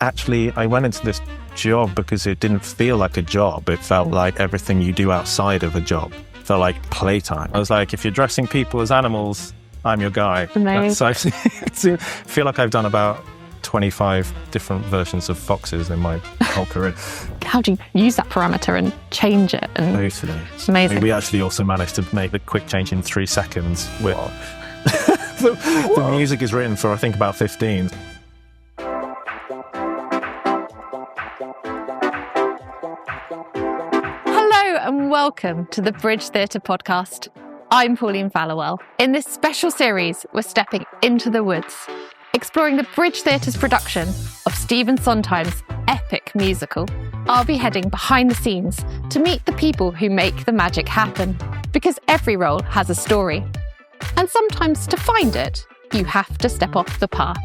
I went into this job because it didn't feel like a job. It felt like everything you do outside of a job. It felt like playtime. I was like, if you're dressing people as animals, I'm your guy. Amazing. So I feel like I've done about 25 different versions of foxes in my whole career. How do you use that parameter and change it? And Totally. It's amazing. We actually also managed to make the quick change in 3 seconds. The music is written for, I think, about 15. Hello and welcome to the Bridge Theatre podcast. I'm Pauline Fallowell. In this special series, we're stepping into the woods, exploring the Bridge Theatre's production of Stephen Sondheim's epic musical. I'll be heading behind the scenes to meet the people who make the magic happen, because every role has a story. And sometimes to find it, you have to step off the path.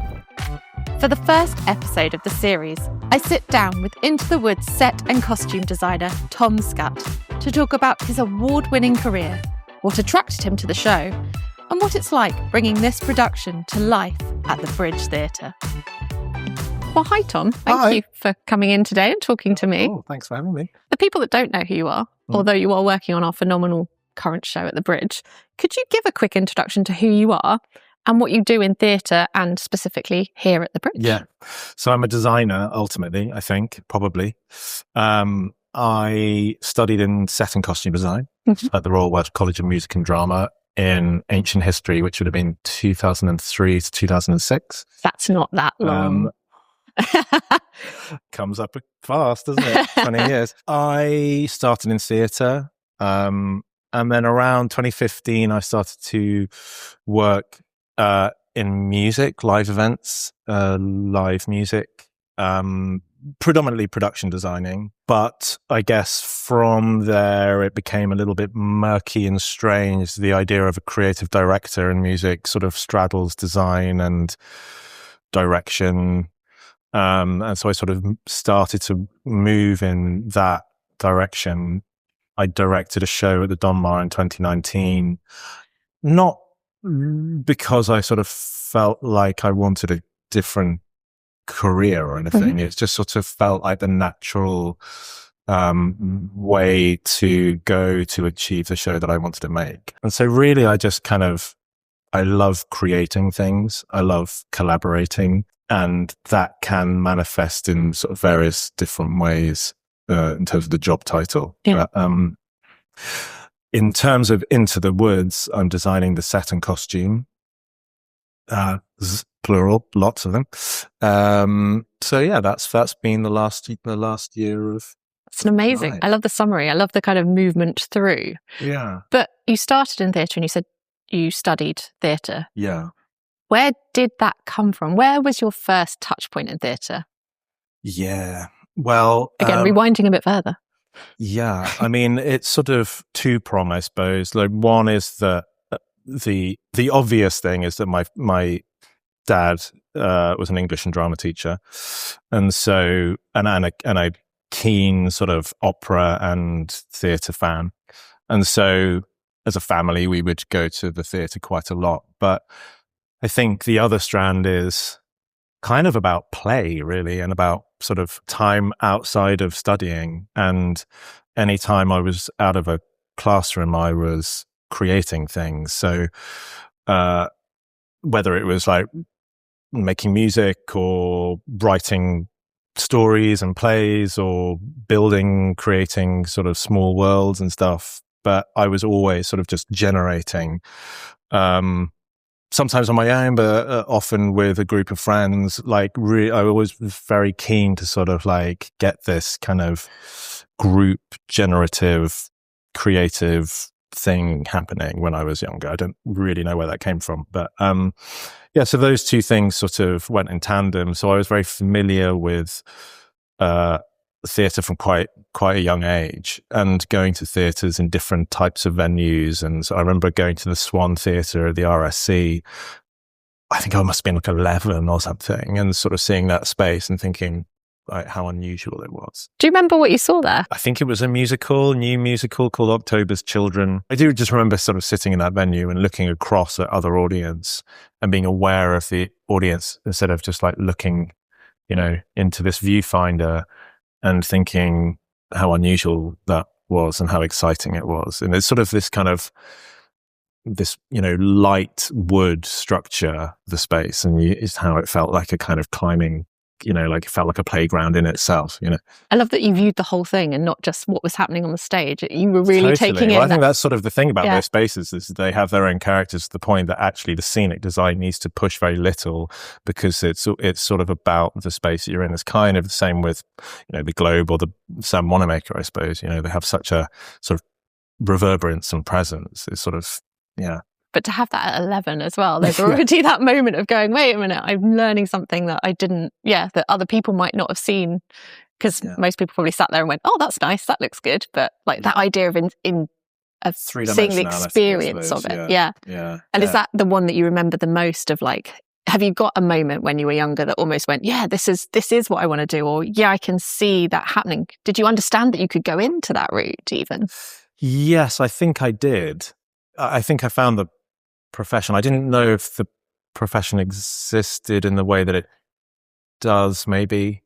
For the first episode of the series, I sit down with Into the Woods set and costume designer Tom Scutt to talk about his award-winning career, what attracted him to the show, and what it's like bringing this production to life at the Bridge Theatre. Well, hi Tom. Thank you for coming in today and talking to me. Oh, thanks for having me. The people that don't know who you are, although you are working on our phenomenal current show at the Bridge, could you give a quick introduction to who you are and what you do in theatre and specifically here at the Bridge? Yeah. So I'm a designer, ultimately, I think, probably. I studied in set and costume design at the Royal Welsh College of Music and Drama in ancient history, which would have been 2003 to 2006. That's not that long. Comes up fast, doesn't it? 20 years. I started in theatre. And then around 2015, I started to work in music, live events, live music, predominantly production designing. But I guess from there, it became a little bit murky and strange. The idea of a creative director in music sort of straddles design and direction. And so I sort of started to move in that direction. I directed a show at the Donmar in 2019, not because I sort of felt like I wanted a different career or anything. It just sort of felt like the natural way to go to achieve the show that I wanted to make. And so really, I love creating things. I love collaborating, and that can manifest in sort of various different ways. In terms of the job title. Yeah. In terms of Into the Woods, I'm designing the set and costume. Plural, lots of them. So yeah, that's been the last year of. It's amazing. Life. I love the summary. I love the kind of movement through. Yeah. But you started in theatre and you said you studied theatre. Yeah. Where did that come from? Where was your first touch point in theatre? Yeah. Well, again, rewinding a bit further. Yeah, I mean, it's sort of two-prong, I suppose. Like, one is that the obvious thing is that my dad was an English and drama teacher, and so and a keen sort of opera and theatre fan, and so as a family we would go to the theatre quite a lot. But I think the other strand is kind of about play, really, and about sort of time outside of studying. And any time I was out of a classroom, I was creating things. So whether it was like making music or writing stories and plays or building, creating sort of small worlds and stuff, but I was always sort of just generating, sometimes on my own, but often with a group of friends. Like, I always was very keen to sort of like get this kind of group generative, creative thing happening when I was younger. I don't really know where that came from, but yeah. So those two things sort of went in tandem. So I was very familiar with theatre from quite a young age, and going to theatres in different types of venues. And so I remember going to the Swan Theatre at the RSC. I think I must have been like 11 or something, and sort of seeing that space and thinking like how unusual it was. Do you remember what you saw there? I think it was a new musical called October's Children. I do just remember sort of sitting in that venue and looking across at other audience and being aware of the audience instead of just like looking into this viewfinder and thinking how unusual that was and how exciting it was. And it's sort of this kind of this, light wood structure, the space, and it's how it felt like a kind of climbing, like it felt like a playground in itself, I love that you viewed the whole thing and not just what was happening on the stage. You were really taking it. Well, I think that's sort of the thing about those spaces, is they have their own characters, to the point that actually the scenic design needs to push very little, because it's sort of about the space that you're in. It's kind of the same with, the Globe or the Sam Wanamaker, I suppose. They have such a sort of reverberance and presence. It's sort of, yeah. But to have that at 11 as well, there's already that moment of going, wait a minute, I'm learning something that I didn't, that other people might not have seen, because most people probably sat there and went, oh, that's nice, that looks good. But like that idea of seeing the experience of it. Yeah. And is that the one that you remember the most of? Like, have you got a moment when you were younger that almost went, yeah, this is what I want to do, or yeah, I can see that happening? Did you understand that you could go into that route even? Yes, I think I did. I think I found the profession. I didn't know if the profession existed in the way that it does, maybe,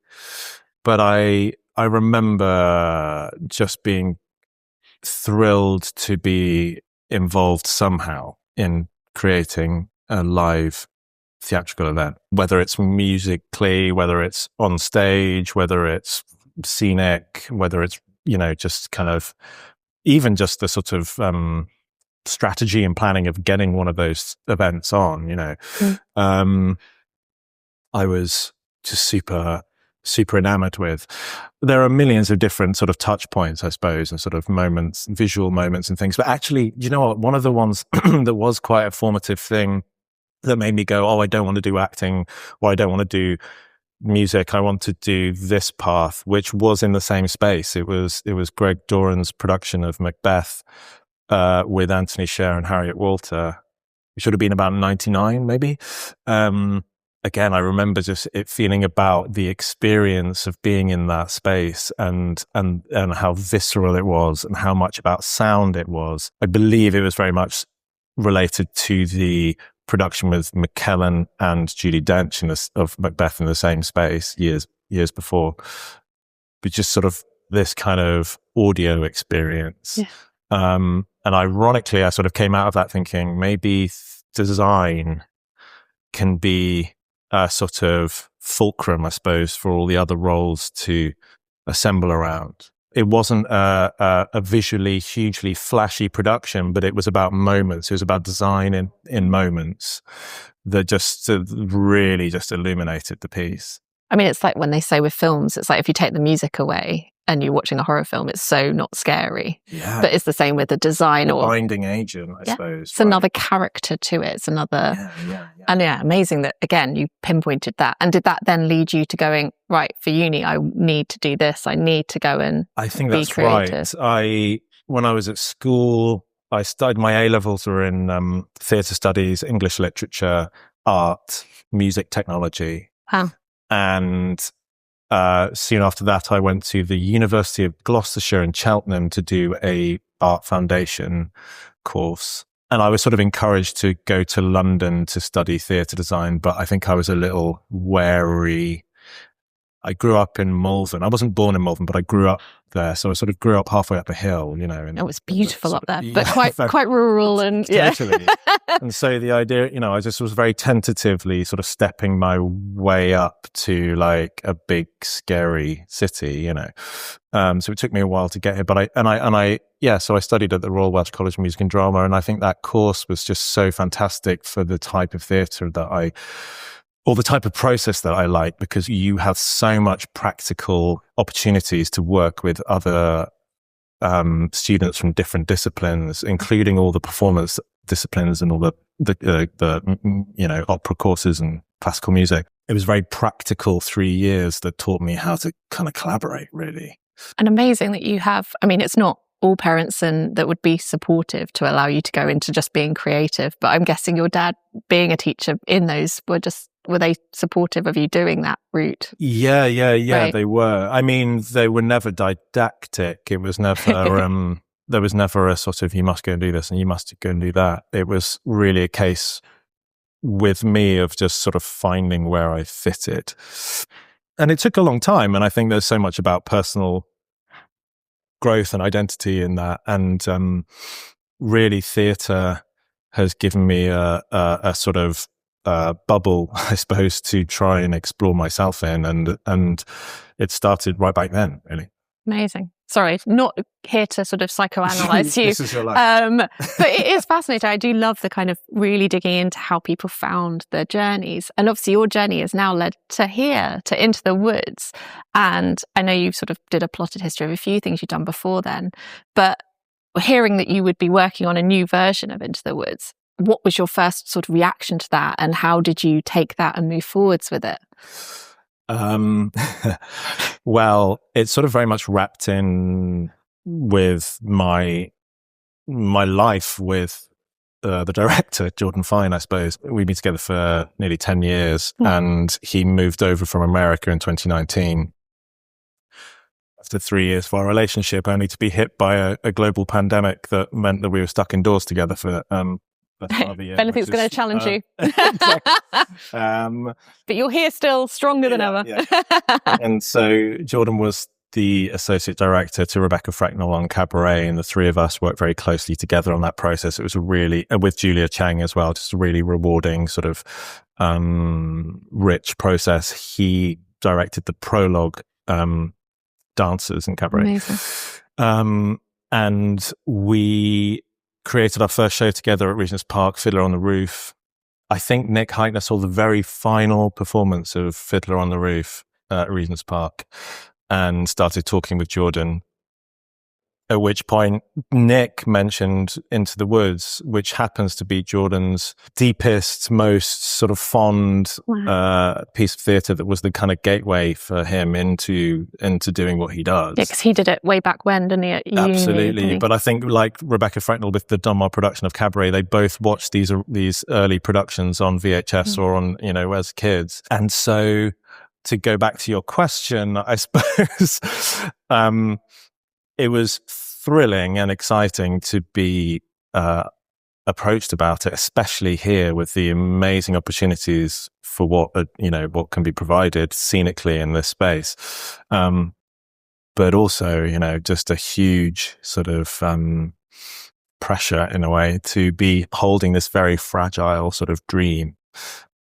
but I remember just being thrilled to be involved somehow in creating a live theatrical event, whether it's musically, whether it's on stage, whether it's scenic, whether it's just kind of even just the sort of strategy and planning of getting one of those events on, I was just super enamored with. There are millions of different sort of touch points, I suppose, and sort of moments, visual moments and things. But actually, you know what? One of the ones that was quite a formative thing that made me go, oh, I don't want to do acting, or I don't want to do music. I want to do this path, which was in the same space. It was Greg Doran's production of Macbeth, with Anthony Sher and Harriet Walter. It should have been about 99, maybe. Again, I remember just it feeling about the experience of being in that space and how visceral it was and how much about sound it was. I believe it was very much related to the production with McKellen and Judi Dench of Macbeth in the same space years before. But just sort of this kind of audio experience. Yeah. And ironically, I sort of came out of that thinking maybe design can be a sort of fulcrum, I suppose, for all the other roles to assemble around. It wasn't a visually hugely flashy production, but it was about moments. It was about design in moments that just really just illuminated the piece. I mean, it's like when they say with films, it's like if you take the music away and you're watching a horror film, it's so not scary. Yeah. But it's the same with the design. Or binding agent, I suppose. It's another character to it. It's another... And amazing that, again, you pinpointed that. And did that then lead you to going, right, for uni, I need to do this. I need to go and I think be that's creative. right. When I was at school, I studied, my A-levels were in theatre studies, English literature, art, music technology. Wow. And soon after that, I went to the University of Gloucestershire in Cheltenham to do a art foundation course. And I was sort of encouraged to go to London to study theatre design, but I think I was a little wary. I grew up in Malvern. I wasn't born in Malvern, but I grew up there. So I sort of grew up halfway up a hill, And it was beautiful up there, but quite rural and totally. And so the idea, I just was very tentatively sort of stepping my way up to like a big, scary city, So it took me a while to get here, but so I studied at the Royal Welsh College of Music and Drama, and I think that course was just so fantastic for the type of theatre or the type of process that I like, because you have so much practical opportunities to work with other students from different disciplines, including all the performance disciplines and all the opera courses and classical music. It was very practical 3 years that taught me how to kind of collaborate, really. And amazing that you have, I mean, it's not all parents and that would be supportive to allow you to go into just being creative, but I'm guessing your dad being a teacher in those were they supportive of you doing that route? Yeah, right. They were. I mean, they were never didactic. It was never, there was never a sort of, you must go and do this and you must go and do that. It was really a case with me of just sort of finding where I fitted. it took a long time. And I think there's so much about personal growth and identity in that. And really, theatre has given me a sort of bubble, I suppose, to try and explore myself in. And it started right back then, really. Amazing. Sorry, not here to sort of psychoanalyze you. This is your life. But it is fascinating. I do love the kind of really digging into how people found their journeys. And obviously your journey has now led to here, to Into the Woods. And I know you sort of did a plotted history of a few things you've done before then. But hearing that you would be working on a new version of Into the Woods, what was your first sort of reaction to that? And how did you take that and move forwards with it? Well, it's sort of very much wrapped in with my life with the director, Jordan Fine, I suppose. We've been together for nearly 10 years, and he moved over from America in 2019 after 3 years of our relationship, only to be hit by a global pandemic that meant that we were stuck indoors together for if anything's going to challenge you. But you're here still, stronger than ever. And so Jordan was the associate director to Rebecca Frecknell on Cabaret, and the three of us worked very closely together on that process. It was a really, with Julia Chang as well, just a really rewarding sort of rich process. He directed the prologue dancers in Cabaret. Amazing. And we created our first show together at Regent's Park, Fiddler on the Roof. I think Nick Heitner saw the very final performance of Fiddler on the Roof at Regent's Park and started talking with Jordan, at which point Nick mentioned Into the Woods, which happens to be Jordan's deepest, most sort of fond piece of theatre that was the kind of gateway for him into doing what he does. Yeah, because he did it way back when, didn't he? At Absolutely. uni, But I think, like Rebecca Frecknell with the Dunmore production of Cabaret, they both watched these early productions on VHS or on, as kids. And so to go back to your question, I suppose, it was thrilling and exciting to be approached about it, especially here with the amazing opportunities for what can be provided scenically in this space. But also, just a huge sort of pressure in a way to be holding this very fragile sort of dream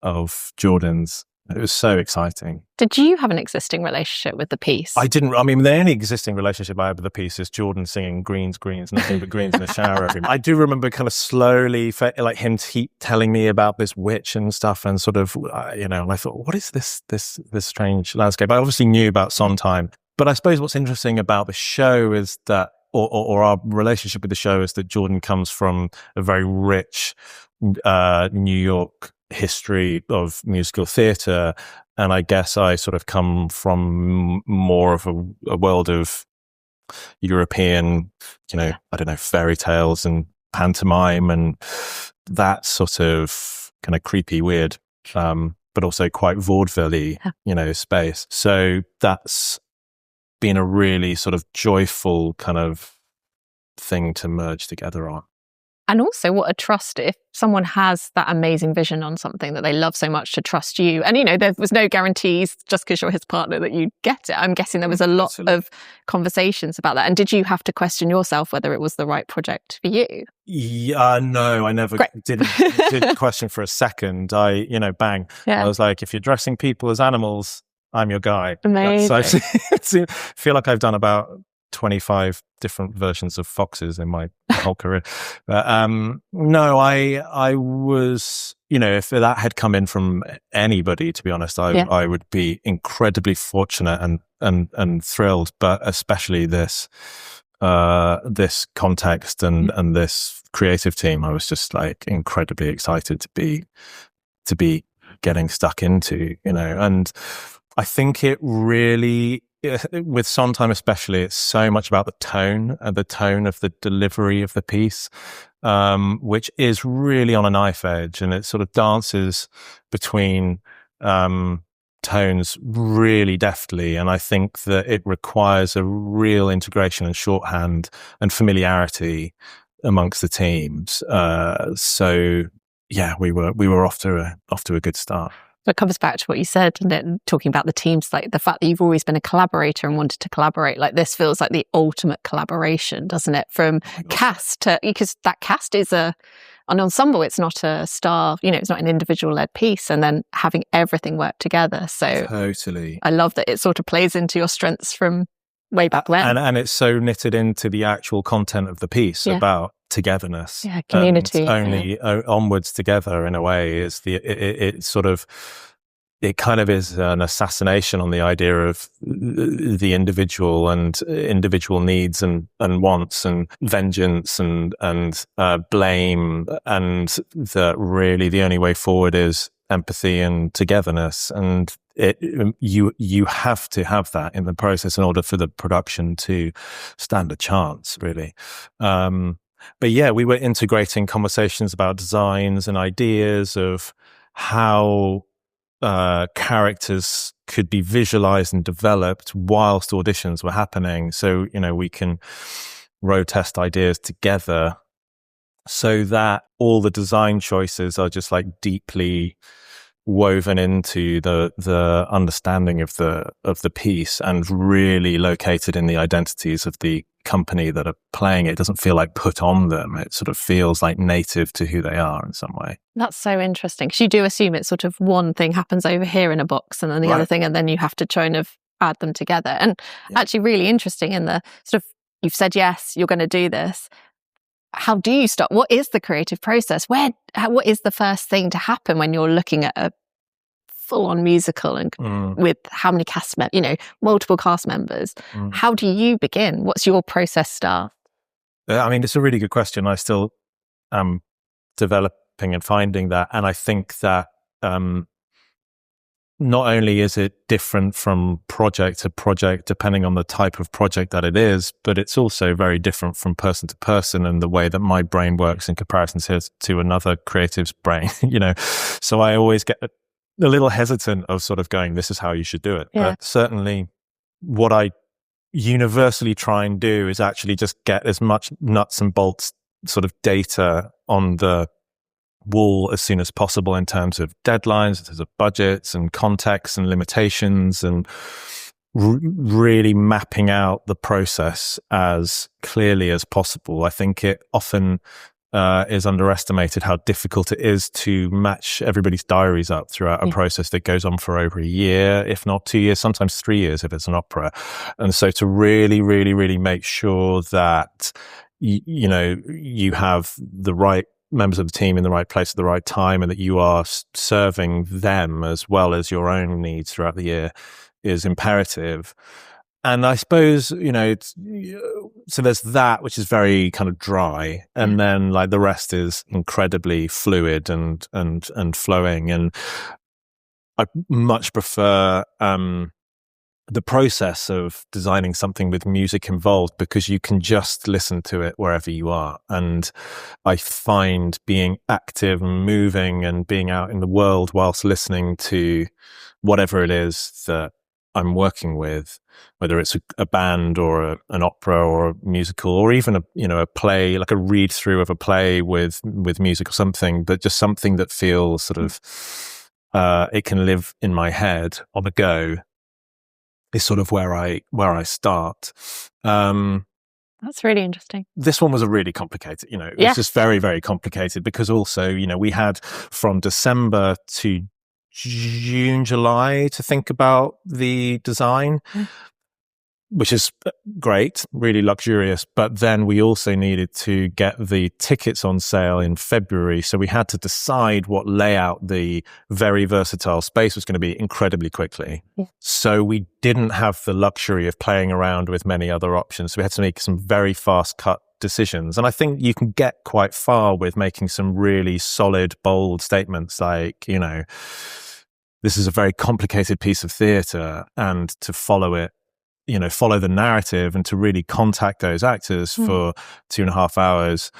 of Jordan's. It was so exciting. Did you have an existing relationship with the piece? I didn't. I mean, the only existing relationship I had with the piece is Jordan singing greens, nothing but greens in the shower every night. I do remember kind of slowly, like him telling me about this witch and stuff, and sort of, and I thought, what is this strange landscape? I obviously knew about Sondheim, but I suppose what's interesting about the show is that, or our relationship with the show is that Jordan comes from a very rich New York history of musical theatre, and I guess I sort of come from more of a world of European, I don't know, fairy tales and pantomime and that sort of kind of creepy, weird, but also quite vaudeville-y, space. So that's been a really sort of joyful kind of thing to merge together on. And also what a trust if someone has that amazing vision on something that they love so much to trust you. And, there was no guarantees just because you're his partner that you get it. I'm guessing there was a lot of conversations about that. And did you have to question yourself whether it was the right project for you? Yeah, no, I never did question for a second. Bang. Yeah. I was like, if you're dressing people as animals, I'm your guy. Amazing. So I feel like I've done about 25 different versions of foxes in my whole career. But no, I was, if that had come in from anybody, to be honest, I would be incredibly fortunate and thrilled, but especially this context and this creative team, I was just like incredibly excited to be getting stuck into, and I think it really, with Sondheim especially, it's so much about the tone of the delivery of the piece, which is really on a knife edge, and it sort of dances between tones really deftly. And I think that it requires a real integration and shorthand and familiarity amongst the teams. So yeah, we were off to a good start. It comes back to what you said, and then talking about the teams, like the fact that you've always been a collaborator and wanted to collaborate. Like this feels like the ultimate collaboration, doesn't it? From cast to, because that cast is an ensemble. It's not a star, it's not an individual led piece, and then having everything work together. So totally, I love that it sort of plays into your strengths from way back when. And it's so knitted into the actual content of the piece about togetherness, community, only onwards together in a way is it kind of is an assassination on the idea of the individual and individual needs and wants and vengeance and blame, and that really the only way forward is empathy and togetherness, and you have to have that in the process in order for the production to stand a chance, really. But yeah, we were integrating conversations about designs and ideas of how characters could be visualized and developed whilst auditions were happening. So, we can road test ideas together so that all the design choices are just like deeply woven into the understanding of the piece and really located in the identities of the company that are playing it. It doesn't feel like put on them. It sort of feels like native to who they are in some way. That's so interesting, because you do assume it's sort of one thing happens over here in a box and then the other thing, and then you have to kind of add them together. And actually really interesting in the sort of, you've said, yes, you're going to do this. How do you start? What is the creative process? What is the first thing to happen when you're looking at a full-on musical and with how many multiple cast members? How do you begin? What's your process start? I mean, it's a really good question. I still am developing and finding that, and I think that not only is it different from project to project, depending on the type of project that it is, but it's also very different from person to person and the way that my brain works in comparison to another creative's brain, So I always get a little hesitant of sort of going, this is how you should do it. Yeah. But certainly what I universally try and do is actually just get as much nuts and bolts sort of data on the wall as soon as possible in terms of deadlines, in terms of budgets and context and limitations, and really mapping out the process as clearly as possible. I think it often is underestimated how difficult it is to match everybody's diaries up throughout a process that goes on for over a year, if not 2 years, sometimes 3 years if it's an opera. And so to really, really, really make sure that you have the right members of the team in the right place at the right time, and that you are serving them as well as your own needs throughout the year is imperative. And I suppose, so there's that, which is very kind of dry. And then like the rest is incredibly fluid and flowing. And I much prefer, the process of designing something with music involved, because you can just listen to it wherever you are. And I find being active and moving and being out in the world whilst listening to whatever it is that I'm working with, whether it's a band or an opera or a musical, or even a play, like a read through of a play with music or something, but just something that feels sort of, it can live in my head on the go, is sort of where I start. That's really interesting. This one was a really complicated, it was just very, very complicated, because also, we had from December to June, July to think about the design, which is great, really luxurious. But then we also needed to get the tickets on sale in February. So we had to decide what layout the very versatile space was going to be incredibly quickly. Yeah. So we didn't have the luxury of playing around with many other options. So we had to make some very fast cut decisions. And I think you can get quite far with making some really solid, bold statements like, this is a very complicated piece of theatre, and to follow it, follow the narrative, and to really contact those actors for 2.5 hours,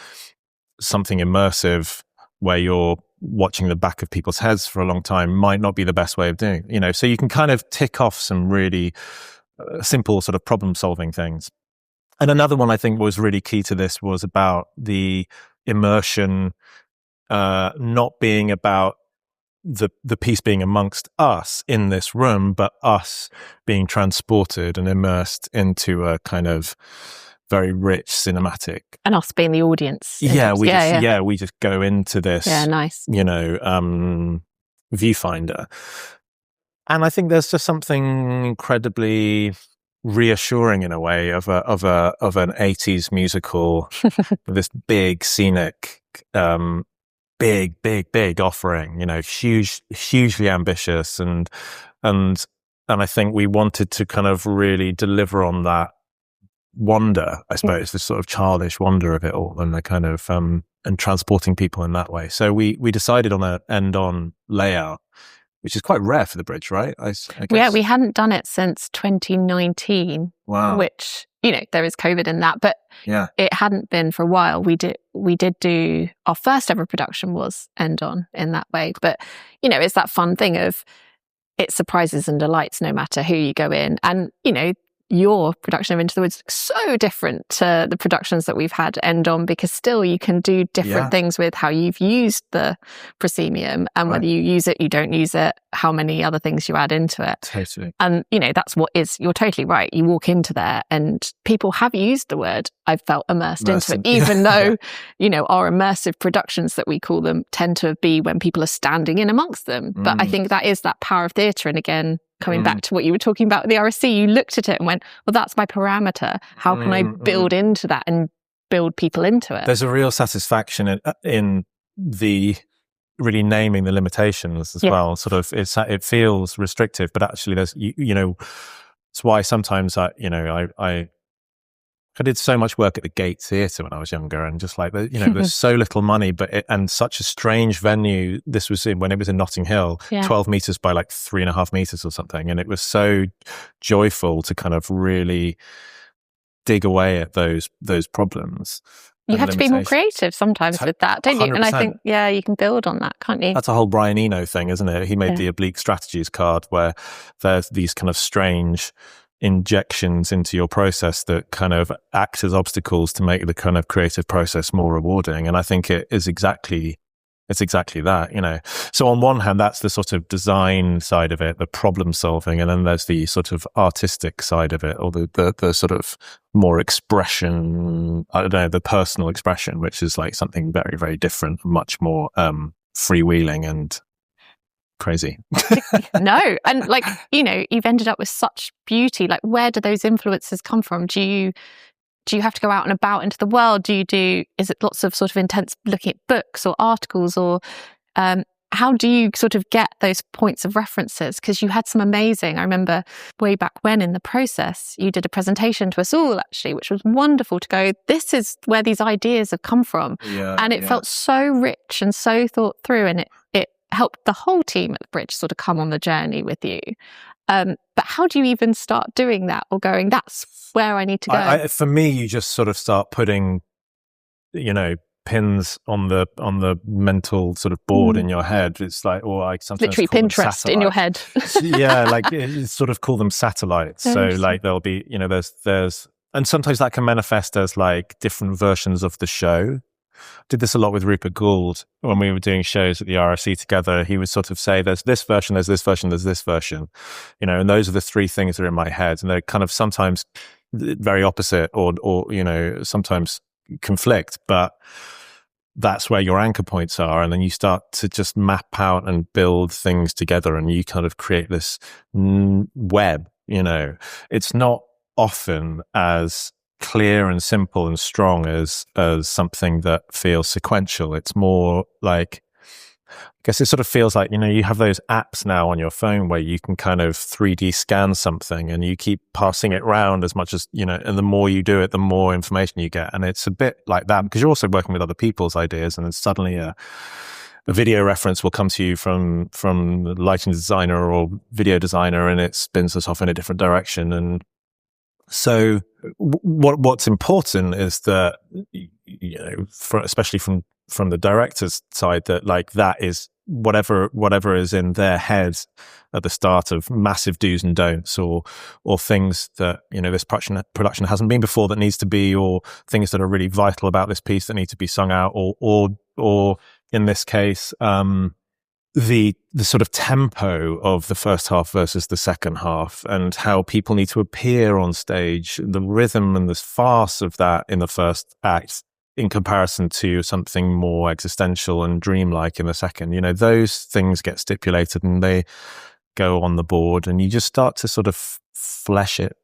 something immersive where you're watching the back of people's heads for a long time might not be the best way of doing it. So you can kind of tick off some really simple sort of problem solving things. And another one I think was really key to this was about the immersion, not being about the piece being amongst us in this room, but us being transported and immersed into a kind of very rich cinematic, and us being the audience. We just go into this, nice, viewfinder, and I think there's just something incredibly reassuring in a way of an 80s musical, this big scenic, big offering, hugely ambitious, and I think we wanted to kind of really deliver on that wonder, I suppose, the sort of childish wonder of it all, and the kind of and transporting people in that way. So we decided on an end-on layout, which is quite rare for the bridge, right? I guess. Yeah, we hadn't done it since 2019. Wow. Which, there is COVID in that, but it hadn't been for a while. We did do our first ever production was end-on in that way, but it's that fun thing of it surprises and delights no matter who you go in, and your production of Into the Woods looks so different to the productions that we've had end on, because still you can do different things with how you've used the proscenium, and whether you use it, you don't use it, how many other things you add into it. Totally. And, that's what is, you're totally right. You walk into there and people have used the word, I've felt immersed into it, even though, our immersive productions that we call them tend to be when people are standing in amongst them. But I think that is that power of theatre. And again, coming back to what you were talking about with the RSC, you looked at it and went, well, that's my parameter. How can I build into that and build people into it? There's a real satisfaction in the really naming the limitations as well. Sort of, it feels restrictive, but actually there's, it's why sometimes I did so much work at the Gate Theatre when I was younger, and just like, there's so little money, and such a strange venue. This was when it was in Notting Hill, 12 meters by like 3.5 meters or something. And it was so joyful to kind of really dig away at those problems. You have to be more creative sometimes with that, don't you? 100%. And I think, you can build on that, can't you? That's a whole Brian Eno thing, isn't it? He made the oblique strategies card, where there's these kind of strange injections into your process that kind of act as obstacles to make the kind of creative process more rewarding. And I think it's exactly that, So on one hand, that's the sort of design side of it, the problem solving, and then there's the sort of artistic side of it, or the sort of more expression, the personal expression, which is like something very, very different, much more freewheeling and crazy. No, and you've ended up with such beauty. Like, where do those influences come from? Do you have to go out and about into the world? Is it lots of sort of intense looking at books or articles, or how do you sort of get those points of references? Because you had some amazing, I remember way back when in the process, you did a presentation to us all actually, which was wonderful to go, this is where these ideas have come from. And it felt so rich and so thought through, and it helped the whole team at the Bridge sort of come on the journey with you. But how do you even start doing that, or going, that's where I need to go? For me, you just sort of start putting, pins on the mental sort of board in your head. It's like, or I sometimes literally Pinterest in your head. It's sort of call them satellites. So like there'll be, there's, and sometimes that can manifest as like different versions of the show. Did this a lot with Rupert Gould when we were doing shows at the RSC together. He would sort of say, there's this version, there's this version, there's this version, and those are the three things that are in my head. And they're kind of sometimes very opposite or sometimes conflict, but that's where your anchor points are. And then you start to just map out and build things together, and you kind of create this web, It's not often as clear and simple and strong as something that feels sequential. It's more like, I guess it sort of feels like, you have those apps now on your phone where you can kind of 3D scan something, and you keep passing it around as much as, and the more you do it, the more information you get. And it's a bit like that, because you're also working with other people's ideas, and then suddenly a video reference will come to you from the lighting designer or video designer, and it spins us off in a different direction. And so what's important is that, especially from the director's side, that like that is whatever is in their head at the start of massive do's and don'ts, or things that, this production hasn't been before that needs to be, or things that are really vital about this piece that need to be sung out, or in this case, the sort of tempo of the first half versus the second half, and how people need to appear on stage, the rhythm and the farce of that in the first act in comparison to something more existential and dreamlike in the second. Those things get stipulated and they go on the board, and you just start to sort of flesh it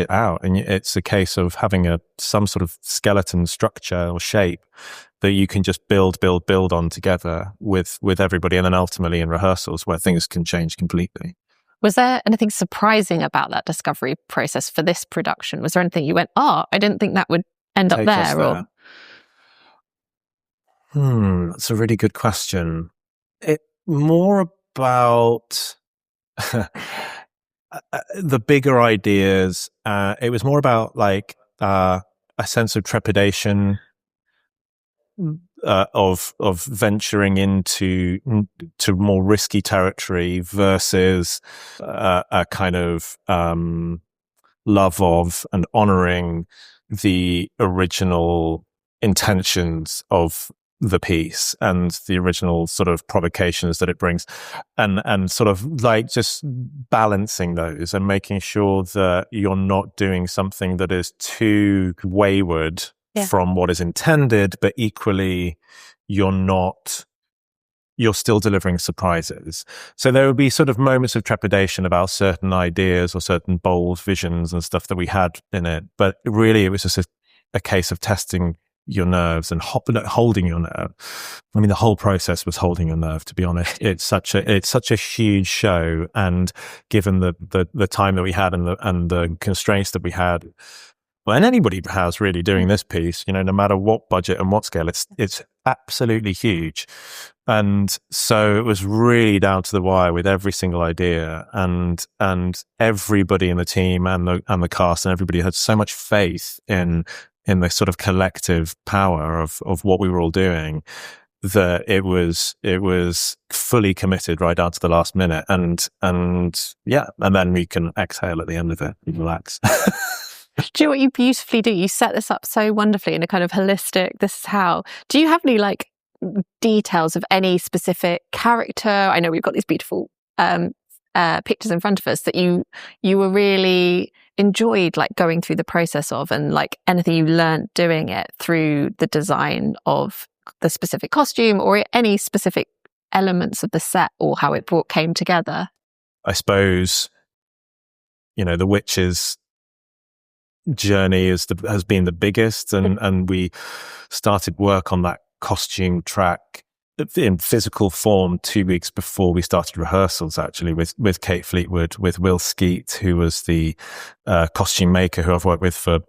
out. And it's a case of having some sort of skeleton structure or shape that you can just build on together with everybody, and then ultimately in rehearsals where things can change completely. Was there anything surprising about that discovery process for this production? Was there anything you went, I didn't think that would end up there? Or that's a really good question. It more about the bigger ideas. It was more about like a sense of trepidation of venturing into more risky territory versus a kind of love of and honoring the original intentions of the piece and the original sort of provocations that it brings, and sort of like just balancing those and making sure that you're not doing something that is too wayward from what is intended, but equally you're still delivering surprises. So there would be sort of moments of trepidation about certain ideas or certain bold visions and stuff that we had in it, but really it was just a case of testing your nerves and holding your nerve. I mean, the whole process was holding your nerve, to be honest. It's such a huge show, and given the time that we had and the constraints that we had, well, and anybody has really doing this piece, no matter what budget and what scale, it's absolutely huge. And so it was really down to the wire with every single idea, and everybody in the team and the cast and everybody had so much faith in the sort of collective power of what we were all doing, that it was fully committed right down to the last minute. And then we can exhale at the end of it and relax. Do you know what you beautifully do? You set this up so wonderfully in a kind of holistic, this is how. Do you have any like details of any specific character? I know we've got these beautiful pictures in front of us that you were really enjoyed like going through the process of, and like anything you learned doing it through the design of the specific costume or any specific elements of the set or how it came together? I suppose, the witch's journey has been the biggest, and we started work on that costume track in physical form 2 weeks before we started rehearsals, actually, with Kate Fleetwood, with Will Skeet, who was the costume maker who I've worked with for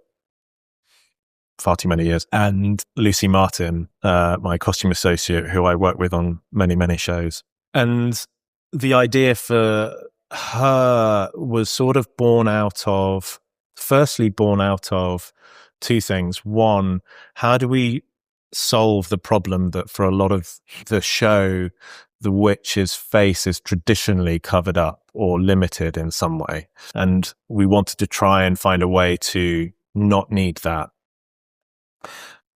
far too many years, and Lucy Martin, my costume associate, who I work with on many, many shows. And the idea for her was sort of born out of two things. One, how do we solve the problem that for a lot of the show, the witch's face is traditionally covered up or limited in some way? And we wanted to try and find a way to not need that,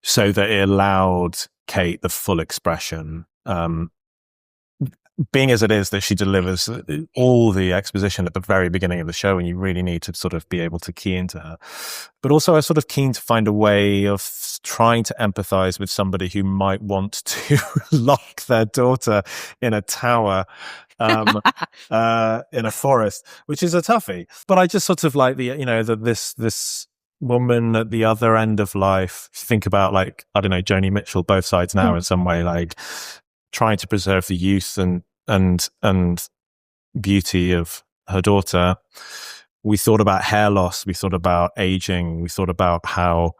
so that it allowed Kate the full expression. Being as it is that she delivers all the exposition at the very beginning of the show, and you really need to sort of be able to key into her. But also I was sort of keen to find a way of trying to empathize with somebody who might want to lock their daughter in a tower in a forest, which is a toughie. But I just sort of like this woman at the other end of life. Think about, like, I don't know, Joni Mitchell, Both Sides Now, in some way, like trying to preserve the youth and beauty of her daughter. We thought about hair loss, we thought about aging, we thought about how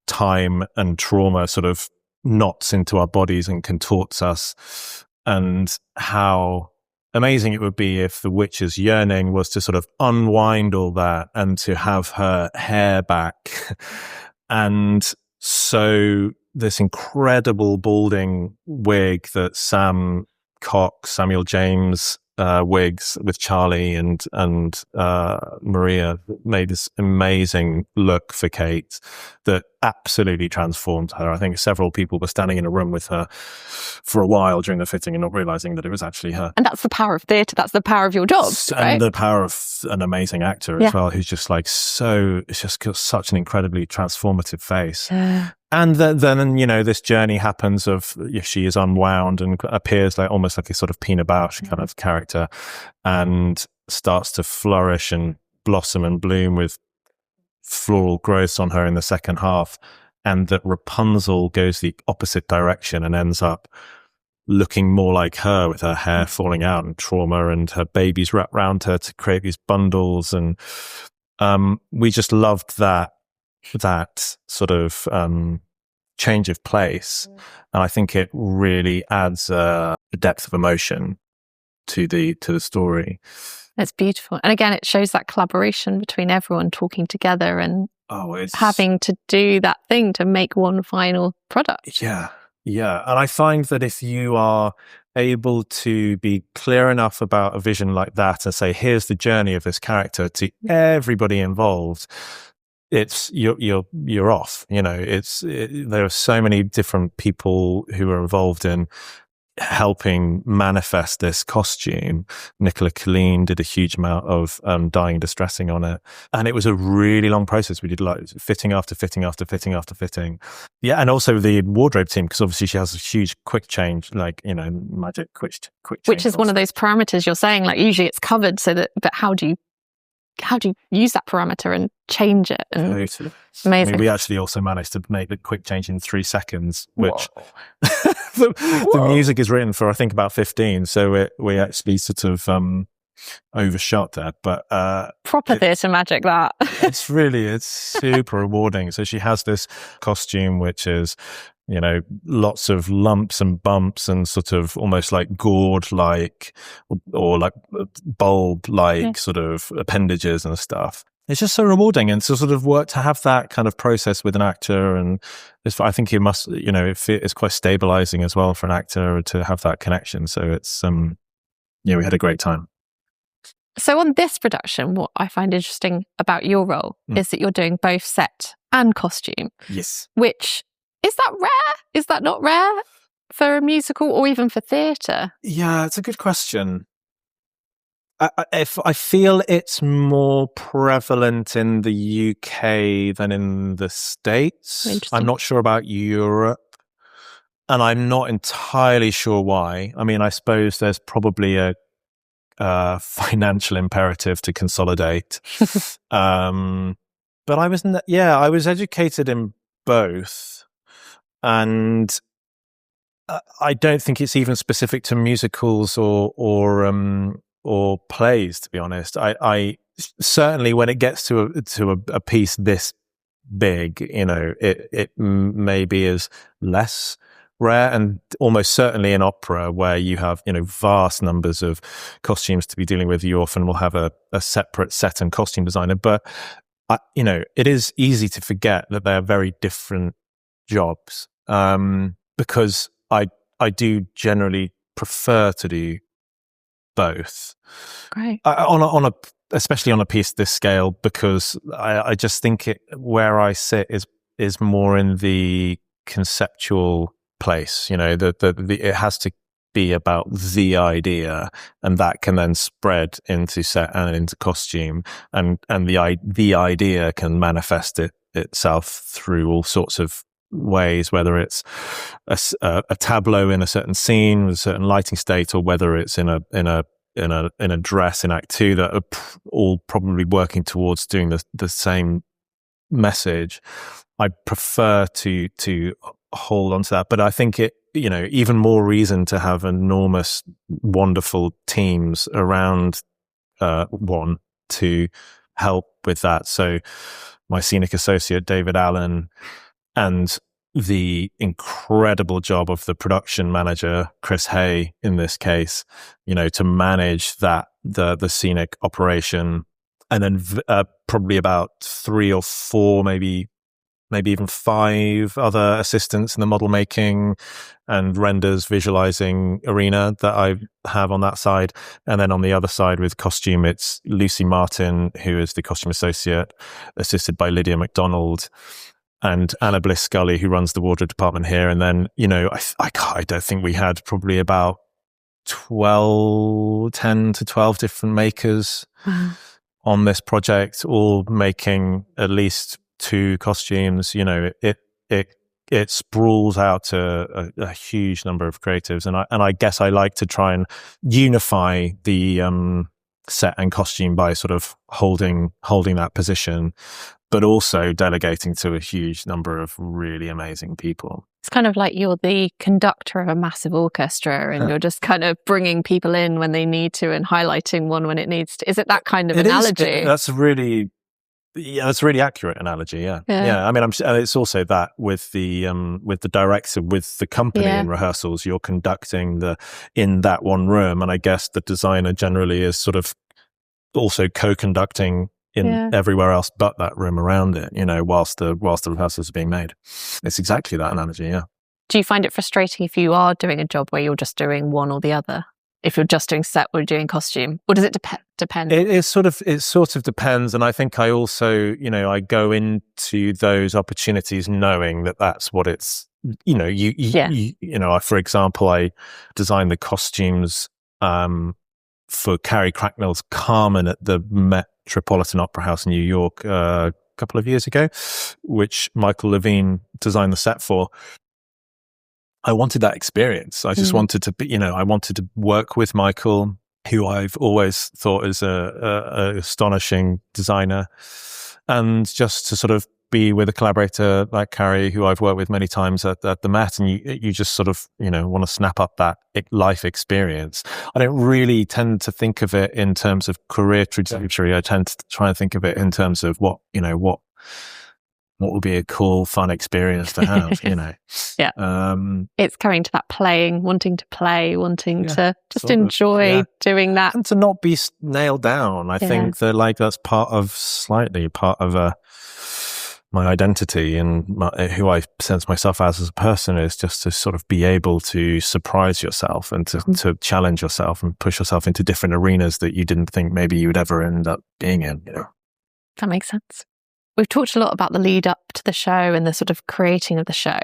time and trauma sort of knots into our bodies and contorts us, and how amazing it would be if the witch's yearning was to sort of unwind all that and to have her hair back. And so this incredible balding wig that Samuel James wigs with Charlie and Maria made this amazing look for Kate that absolutely transformed her. I think several people were standing in a room with her for a while during the fitting and not realizing that it was actually her. And that's the power of theatre. That's the power of your job, right? And the power of an amazing actor as well, who's just like it's just got such an incredibly transformative face. And then, you know, this journey happens of she is unwound and appears like almost like a sort of Pina Bausch kind of character and starts to flourish and blossom and bloom with floral growths on her in the second half. And that Rapunzel goes the opposite direction and ends up looking more like her with her hair falling out and trauma and her babies wrapped around her to create these bundles. And we just loved that sort of change of place, and I think it really adds a depth of emotion to the story. It's beautiful, and again, it shows that collaboration between everyone talking together and having to do that thing to make one final product. Yeah, and I find that if you are able to be clear enough about a vision like that and say, here's the journey of this character to everybody involved, it's you're off. You know, there are so many different people who are involved in helping manifest this costume. Nicola Colleen did a huge amount of dyeing and distressing on it, and it was a really long process. We did like fitting after fitting after fitting after fitting. Yeah, and also the wardrobe team, because obviously she has a huge quick change, like, you know, magic quick change, which is one of those parameters you're saying. Like usually it's covered, but how do you use that parameter and change it? And totally. Amazing. I mean, we actually also managed to make the quick change in 3 seconds, which the music is written for, I think, about 15. So we actually sort of overshot that. But proper theatre magic, that. it's super rewarding. So she has this costume, which is, you know, lots of lumps and bumps and sort of almost like gourd-like or like bulb-like sort of appendages and stuff. It's just so rewarding, and to sort of work to have that kind of process with an actor, and I think it must, you know, it's quite stabilizing as well for an actor to have that connection. So it's we had a great time. So on this production, what I find interesting about your role is that you're doing both set and costume. Yes. Which, is that rare? Is that not rare for a musical or even for theatre? Yeah, it's a good question. I feel it's more prevalent in the UK than in the States. I'm not sure about Europe, and I'm not entirely sure why. I mean, I suppose there's probably a financial imperative to consolidate. But I was educated in both, and I don't think it's even specific to musicals or plays, to be honest. I certainly, when it gets to a piece this big, you know, it maybe is less rare, and almost certainly in opera, where you have, you know, vast numbers of costumes to be dealing with, you often will have a separate set and costume designer. But you know, it is easy to forget that they're very different jobs, because I do generally prefer to do both. Great. Especially on a piece this scale, because I just think where I sit is more in the conceptual place. You know, it has to be about the idea, and that can then spread into set and into costume, and the idea can manifest itself through all sorts of ways, whether it's a tableau in a certain scene with a certain lighting state, or whether it's in a dress in Act 2, that are all probably working towards doing the same message. I prefer to hold on to that, but I think it, you know, even more reason to have enormous, wonderful teams around one to help with that. So my scenic associate David Allen, and the incredible job of the production manager, Chris Hay, in this case, you know, to manage that, the scenic operation. And then probably about 3 or 4, maybe maybe even 5 other assistants in the model making and renders visualizing arena that I have on that side. And then on the other side with costume, it's Lucy Martin, who is the costume associate, assisted by Lydia McDonald, and Anna Bliss Scully, who runs the wardrobe department here. And then, I don't think we had probably about 10 to 12 different makers on this project, all making at least 2 costumes. It sprawls out to a huge number of creatives, and I guess I like to try and unify the set and costume by sort of holding that position, but also delegating to a huge number of really amazing people. It's kind of like you're the conductor of a massive orchestra, and you're just kind of bringing people in when they need to and highlighting one when it needs to. Is it that kind of analogy? That's a really accurate analogy. Yeah. I mean, it's also that with the director, with the company in rehearsals, you're conducting in that one room, and I guess the designer generally is sort of also co-conducting in everywhere else but that room around it, whilst the rehearsals are being made. It's exactly that analogy, yeah. Do you find it frustrating if you are doing a job where you're just doing one or the other? If you're just doing set or doing costume? Or does it depend? It sort of depends. And I think I also, I go into those opportunities knowing that that's what it's, for example, I designed the costumes for Carrie Cracknell's Carmen at the Metropolitan Opera House in New York a couple of years ago, which Michael Levine designed the set for. I wanted that experience. I just wanted to be, I wanted to work with Michael, who I've always thought is a astonishing designer, and just to sort of be with a collaborator like Carrie, who I've worked with many times at the Met, and you just sort of, want to snap up that life experience. I don't really tend to think of it in terms of career trajectory. I tend to try and think of it in terms of what would be a cool, fun experience to have, Yeah. It's coming to that playing, wanting to play, wanting to just enjoy doing that. And to not be nailed down. I think that that's part of my identity and who I sense myself as a person, is just to sort of be able to surprise yourself and to challenge yourself and push yourself into different arenas that you didn't think maybe you would ever end up being in, That makes sense. We've talked a lot about the lead up to the show and the sort of creating of the show.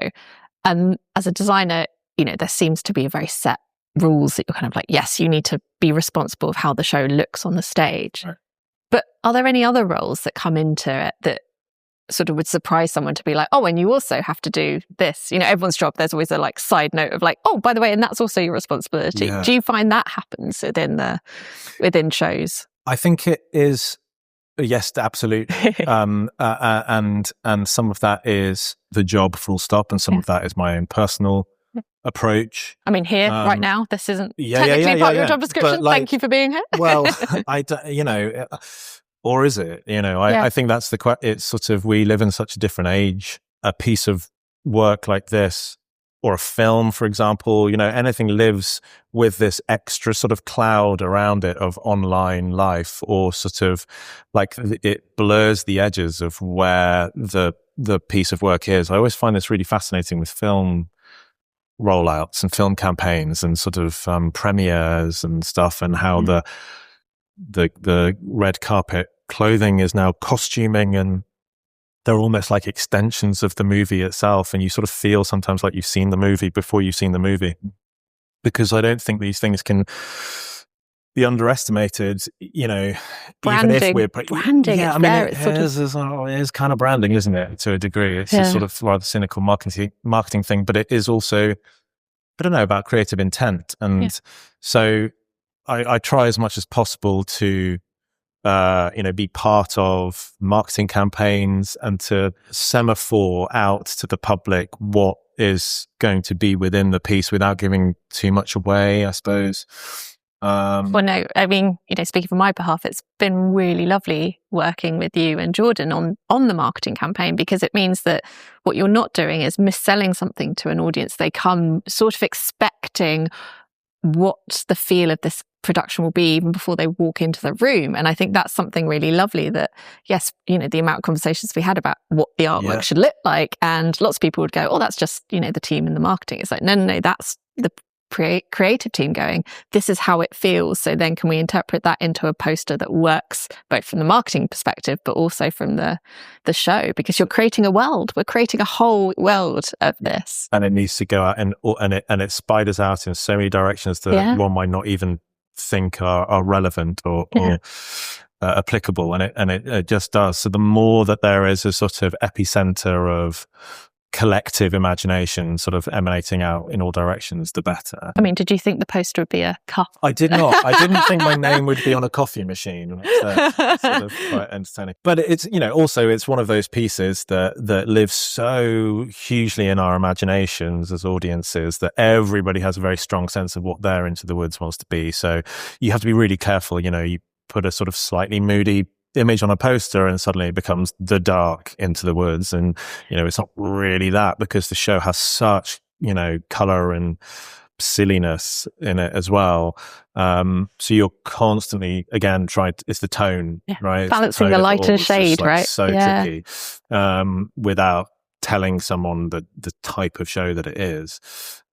And as a designer, there seems to be very set rules that you're kind of like, yes, you need to be responsible of how the show looks on the stage. Right. But are there any other roles that come into it that sort of would surprise someone to be like, oh, and you also have to do this? Everyone's job, there's always a side note of oh, by the way, and that's also your responsibility. Yeah. Do you find that happens within shows? I think it is. Yes, absolutely. And some of that is the job, full stop, and some of that is my own personal approach. I mean, here right now, this isn't technically part of your job description. Thank you for being here. Well, or is it? I think that's it's sort of, we live in such a different age. A piece of work like this, or a film, for example, anything lives with this extra sort of cloud around it of online life, or sort of it blurs the edges of where the piece of work is. I always find this really fascinating with film rollouts and film campaigns and sort of premieres and stuff, and how the red carpet clothing is now costuming, and they're almost like extensions of the movie itself. And you sort of feel sometimes like you've seen the movie before you've seen the movie, because I don't think these things can be underestimated, branding. Even if we're branding. Yeah, I mean, it is kind of branding, isn't it? To a degree, it's a sort of rather cynical marketing thing, but it is also, I don't know, about creative intent. And so I try as much as possible to be part of marketing campaigns and to semaphore out to the public what is going to be within the piece without giving too much away, I suppose. Well, no, I mean, speaking for my behalf, it's been really lovely working with you and Jordan on the marketing campaign, because it means that what you're not doing is mis-selling something to an audience. They come sort of expecting what the feel of this production will be even before they walk into the room. And I think that's something really lovely that, yes, you know, the amount of conversations we had about what the artwork should look like. And lots of people would go, oh, that's just, you know, the team and the marketing. It's like, no, that's the creative team going, this is how it feels. So then can we interpret that into a poster that works both from the marketing perspective, but also from the show? Because you're creating a world. We're creating a whole world of this. And it needs to go out and it spiders out in so many directions that one might not even think are relevant or applicable. And it just does. So the more that there is a sort of epicenter of collective imagination sort of emanating out in all directions, the better. I mean, did you think the poster would be a cup? I did not. I didn't think my name would be on a coffee machine. It's sort of quite entertaining. But it's, you know, also it's one of those pieces that lives so hugely in our imaginations as audiences that everybody has a very strong sense of what their Into the Woods wants to be. So you have to be really careful. You know, you put a sort of slightly moody image on a poster and suddenly it becomes the dark Into the Woods, and you know it's not really that, because the show has such, you know, color and silliness in it as well. So you're constantly, again, it's the tone, right? Balancing the light and shade, right? So tricky, without telling someone the type of show that it is.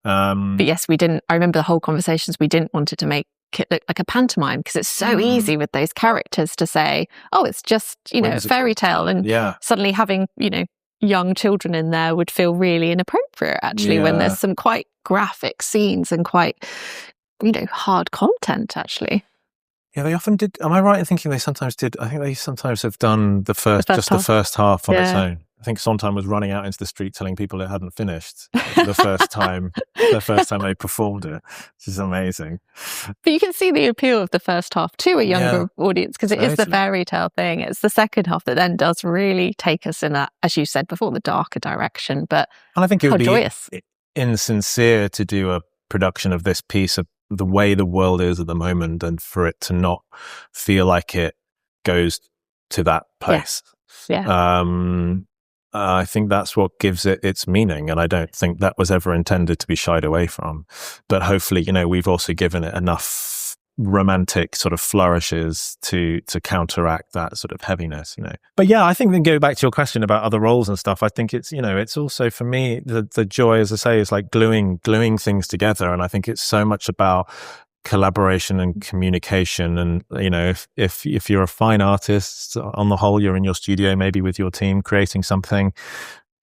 But yes, I remember the whole conversations, we didn't want it to make it look like a pantomime, because it's so easy with those characters to say, oh, it's just, you know, a fairy tale, and suddenly having, you know, young children in there would feel really inappropriate actually, when there's some quite graphic scenes and quite, you know, hard content actually. Yeah, they often did. Am I right in thinking they sometimes did? I think they sometimes have done the first half on its own. I think Sondheim was running out into the street telling people it hadn't finished the first time they performed it, which is amazing. But you can see the appeal of the first half to a younger audience, because it is the fairy tale thing. It's the second half that then does really take us in that, as you said before, the darker direction. And I think it would joyous. be insincere to do a production of this piece of the way the world is at the moment, and for it to not feel like it goes to that place. I think that's what gives it its meaning, and I don't think that was ever intended to be shied away from. But hopefully, you know, we've also given it enough romantic sort of flourishes to counteract that sort of heaviness, you know. But yeah, I think then go back to your question about other roles and stuff. I think it's, you know, it's also for me the joy, as I say, is like gluing things together, and I think it's so much about collaboration and communication. And you know, if you're a fine artist, on the whole, you're in your studio maybe with your team creating something,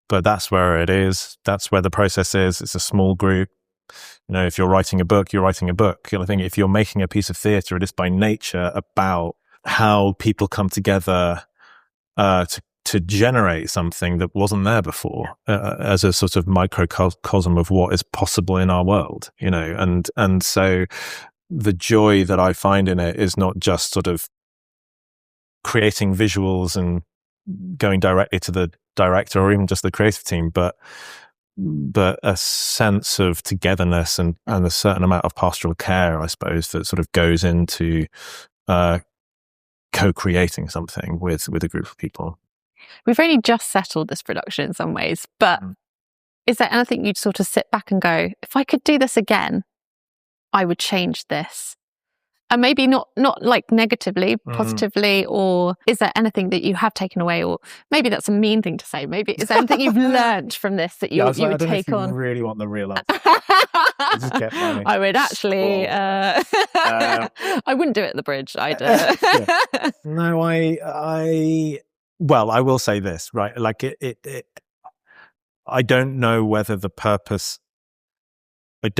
but that's where it is, that's where the process is. It's a small group. You know, if you're writing a book, you're writing a book. And I think if you're making a piece of theatre, it is by nature about how people come together to generate something that wasn't there before, as a sort of microcosm of what is possible in our world, you know. And so the joy that I find in it is not just sort of creating visuals and going directly to the director or even just the creative team, but a sense of togetherness and a certain amount of pastoral care, I suppose, that sort of goes into co-creating something with a group of people. We've only just settled this production in some ways, but is there anything you'd sort of sit back and go, if I could do this again, I would change this? And maybe not like negatively, positively, or is there anything that you have taken away? Or maybe that's a mean thing to say. Maybe is there anything you've learned from this that you would take on? I don't know if you really want the real answer. I would actually. I wouldn't do it at the bridge. No, well, I will say this, right? Like I don't know whether the purpose of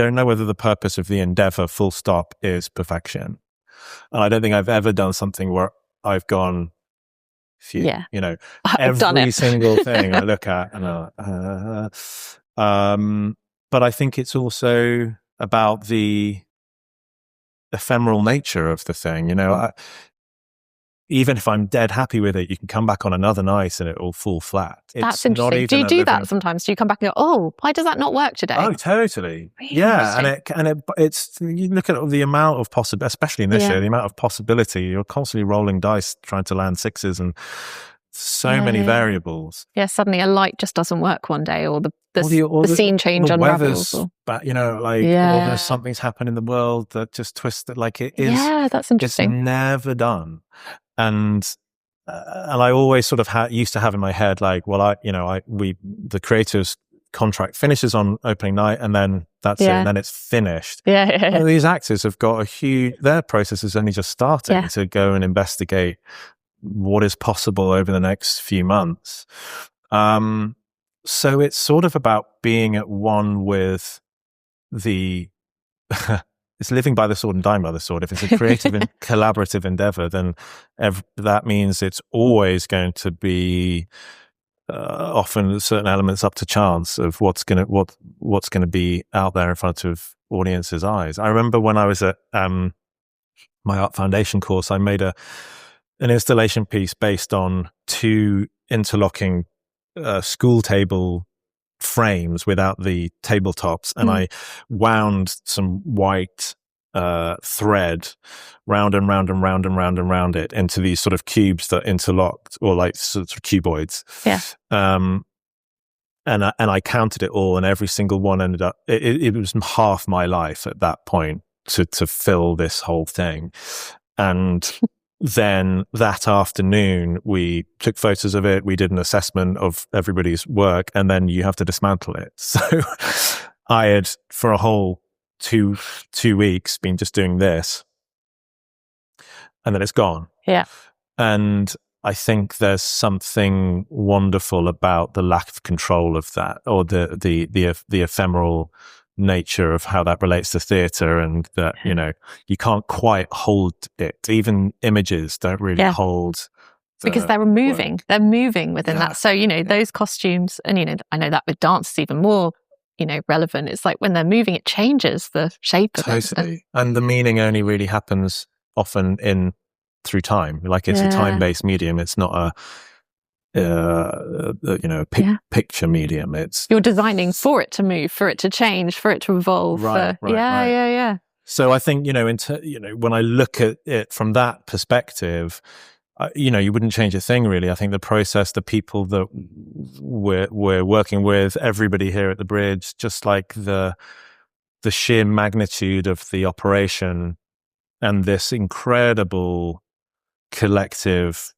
the endeavor, full stop, is perfection. And I don't think I've ever done something where I've gone, you know, every single thing I look at, and but I think it's also about the ephemeral nature of the thing, you know. Even if I'm dead happy with it, you can come back on another night and it will fall flat. That's interesting. Do you do that sometimes? Do you come back and go, oh, why does that not work today? Oh, totally. Really? Yeah. And it's, you look at the amount of possibility, especially in this show, the amount of possibility. You're constantly rolling dice, trying to land sixes. And so many variables. Yeah, suddenly a light just doesn't work one day, or the scene change unravels. But, you know, like, or there's something's happened in the world that just twists it. Like, it is. Yeah, that's interesting. It's never done. And I always sort of used to have in my head, like, well, the creator's contract finishes on opening night, and then that's it, and then it's finished. Yeah. These actors have got their process is only just starting to go and investigate what is possible over the next few months. So it's sort of about being at one with it's living by the sword and dying by the sword. If it's a creative and collaborative endeavor, then that means it's always going to be often certain elements up to chance of what's going to be out there in front of audiences' eyes. I remember when I was at my art foundation course, I made an installation piece based on 2 interlocking school table frames without the tabletops, and I wound some white thread round and round and round and round and round it into these sort of cubes that interlocked, or like sort of cuboids. And I counted it all, and every single one ended up. It was half my life at that point to fill this whole thing, and. Then that afternoon, we took photos of it. We did an assessment of everybody's work, and then you have to dismantle it. So I had, for a whole two weeks, been just doing this, and then it's gone. Yeah. And I think there's something wonderful about the lack of control of that, or the ephemeral nature of how that relates to theatre, and that, you know, you can't quite hold it. Even images don't really hold, because they're moving. They're moving within that. So, you know, those costumes, and, you know, I know that with dance is even more, you know, relevant. It's like when they're moving, it changes the shape of it. Totally. And the meaning only really happens often through time. Like, it's a time-based medium. It's not a picture medium. You're designing for it to move, for it to change, for it to evolve. Right. So I think, you know, when I look at it from that perspective, you know, you wouldn't change a thing really. I think the process, the people that we're working with, everybody here at the Bridge, just like the sheer magnitude of the operation and this incredible collective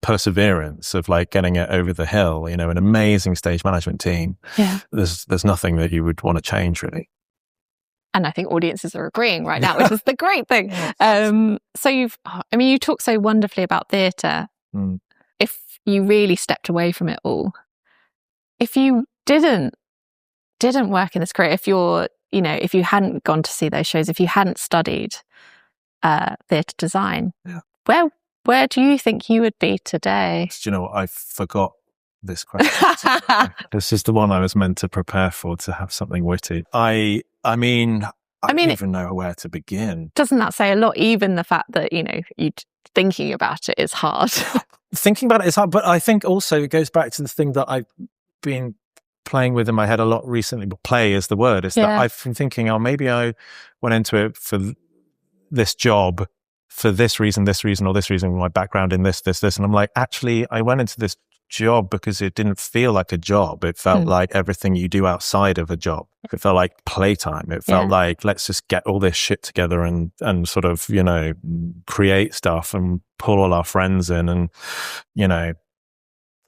perseverance of like getting it over the hill, you know, an amazing stage management team. There's nothing that you would want to change really. And I think audiences are agreeing right now, which is the great thing. So you talk so wonderfully about theatre. If you really stepped away from it all, if you didn't work in this career, if you hadn't gone to see those shows, if you hadn't studied theatre design, where do you think you would be today? Do you know what? I forgot this question. This is the one I was meant to prepare for, to have something witty. I don't even know where to begin. Doesn't that say a lot? Even the fact that, you know, thinking about it is hard. Thinking about it is hard, but I think also it goes back to the thing that I've been playing with in my head a lot recently, but play is the word, is that I've been thinking, maybe I went into it for this job for this reason, or this reason, my background in this. And I'm like, actually, I went into this job because it didn't feel like a job. It felt like everything you do outside of a job. It felt like playtime. It felt like, let's just get all this shit together and sort of, you know, create stuff and pull all our friends in, and, you know.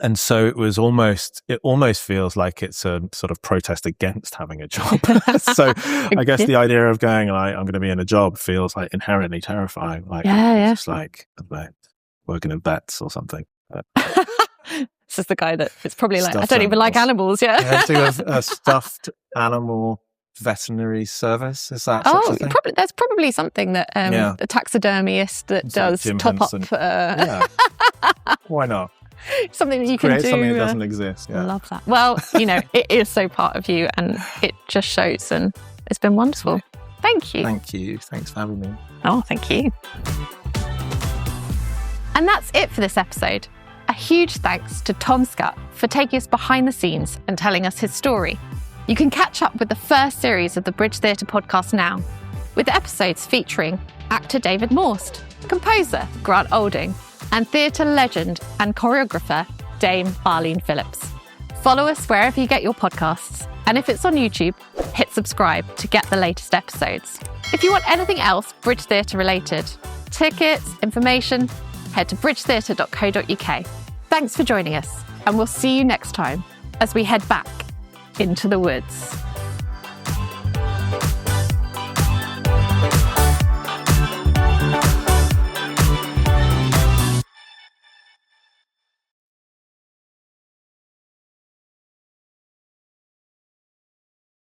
And so it almost feels like it's a sort of protest against having a job. So I guess the idea of going, like, I'm going to be in a job feels like inherently terrifying. Like, it's like working in vets or something. This is the guy that it's probably like, I don't even like animals. Do a stuffed animal veterinary service. Is that such a thing? There's probably something that the taxidermist that it's does like top Henson. Up. Why not? Something that you can do. Create something that doesn't exist. I love that. Well, you know, it is so part of you, and it just shows, and it's been wonderful. Thank you. Thank you. Thanks for having me. Oh, thank you. And that's it for this episode. A huge thanks to Tom Scutt for taking us behind the scenes and telling us his story. You can catch up with the first series of the Bridge Theatre podcast now, with episodes featuring actor David Morst, composer Grant Olding, and theatre legend and choreographer Dame Arlene Phillips. Follow us wherever you get your podcasts, and if it's on YouTube, hit subscribe to get the latest episodes. If you want anything else Bridge Theatre related, tickets, information, head to bridgetheatre.co.uk. Thanks for joining us, and we'll see you next time as we head back into the woods.